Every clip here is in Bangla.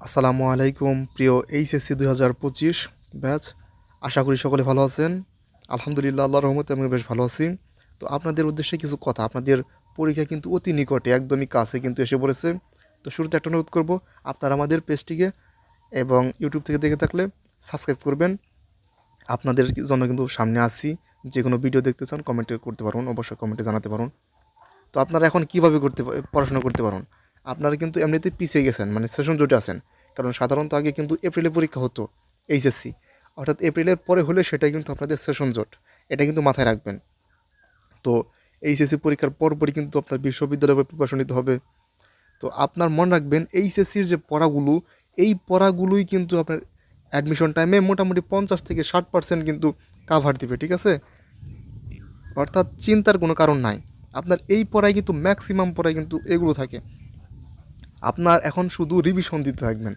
আসসালামু আলাইকুম প্রিয় এইচএসসি 2025 ব্যাচ। আশা করি সকলে ভালো আছেন। আলহামদুলিল্লাহ, আল্লাহর রহমতে আমি বেশ ভালো আছি। তো আপনাদের উদ্দেশ্যে কিছু কথা, আপনাদের পরীক্ষা কিন্তু অতি নিকটে, একদমই কাছে কিন্তু এসে পড়েছে। তো শুরুতে একটা অনুরোধ করব, আপনারা আমাদের পেজটিকে এবং ইউটিউব থেকে দেখে থাকলে সাবস্ক্রাইব করবেন। আপনাদের জন্য কিন্তু সামনে আসি, যে কোনো ভিডিও দেখতে চান কমেন্টে করতে পারুন, অবশ্যই কমেন্টে জানাতে পারুন। তো আপনারা এখন কীভাবে পড়াশোনা করতে পারুন? আপনারা কিন্তু এমনিতেই পিছিয়ে গেছেন, মানে সেশন জোটে আছেন। কারণ সাধারণত আগে কিন্তু এপ্রিলে পরীক্ষা হতো এইচএসসি, অর্থাৎ এপ্রিলের পরে হলে সেটাই কিন্তু আপনাদের সেশন জোট। এটা কিন্তু মাথায় রাখবেন। তো এইচএসসি পরীক্ষার পরপরই কিন্তু আপনার বিশ্ববিদ্যালয়ে প্রিপারেশন নিতে হবে। তো আপনার মনে রাখবেন, এইচএসসির যে পড়াগুলো, এই পড়াগুলোই কিন্তু আপনার অ্যাডমিশন টাইমে মোটামুটি 50 থেকে 60% কিন্তু কাভার দিবে, ঠিক আছে? অর্থাৎ চিন্তার কোনো কারণ নাই। আপনার এই পড়ায় কিন্তু ম্যাক্সিমাম পড়ায় কিন্তু এগুলো থাকে। আপনার এখন শুধু রিভিশন দিতে থাকবেন।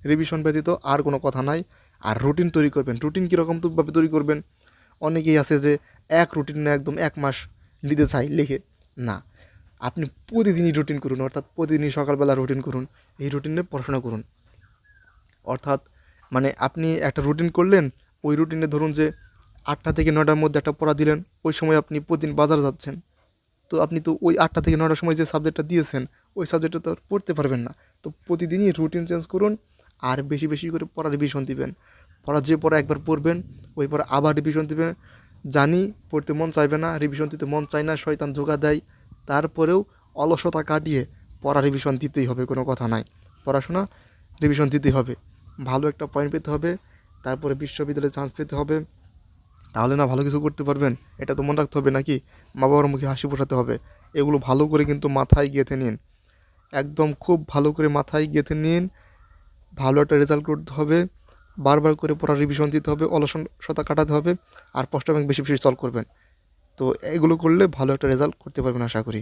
রিভিশন ব্যতীত আর কোনো কথা নাই। আর রুটিন তৈরি করবেন। রুটিন কীরকমভাবে তৈরি করবেন? অনেকেই আছে যে এক রুটিনে একদম 1 মাস নিতে চাই লিখে। না, আপনি প্রতিদিনই রুটিন করুন, অর্থাৎ প্রতিদিনই সকালবেলা রুটিন করুন। এই রুটিনে পড়াশোনা করুন। অর্থাৎ মানে আপনি একটা রুটিন করলেন, ওই রুটিনে ধরুন যে 8টা থেকে 9টার মধ্যে একটা পড়া দিলেন, ওই সময় আপনি প্রতিদিন বাজার যাচ্ছেন। তো আপনি তো ওই 8টা থেকে 9টার সময় যে সাবজেক্টটা দিয়েছেন, ওই সাবজেক্টটা তো আর পড়তে পারবেন না। তো প্রতিদিনই রুটিন চেঞ্জ করুন, আর বেশি বেশি করে পড়া রিভিশন দিবেন। যে পড়া একবার পড়বেন, ওই পড়া আবার রিভিশন দিবেন। জানি পড়তে মন চাইবে না, রিভিশন দিতে মন চায় না, শয়তান ধোঁকা দেয়। তারপরেও অলসতা কাটিয়ে পড়া রিভিশন দিতেই হবে, কোনো কথা নাই। পড়াশোনা রিভিশন দিতেই হবে। ভালো একটা পয়েন্ট পেতে হবে, তারপরে বিশ্ববিদ্যালয়ে চান্স পেতে হবে। তাহলে না ভালো কিছু করতে পারবেন, এটা তো মনে রাখতে হবে নাকি? মা বাবার মুখে হাসি ফোটাতে হবে। এগুলো ভালো করে কিন্তু মাথায় গেঁথে নিন, একদম খুব ভালো করে মাথায় গেঁথে নিন। ভালো একটা রেজাল্ট করতে হবে, বারবার করে পড়ার রিভিশন দিতে হবে, অলসতা কাটাতে হবে, আর প্রশ্ন ব্যাংক বেশি বেশি সলভ করবেন। তো এগুলো করলে ভালো একটা রেজাল্ট করতে পারবেন আশা করি।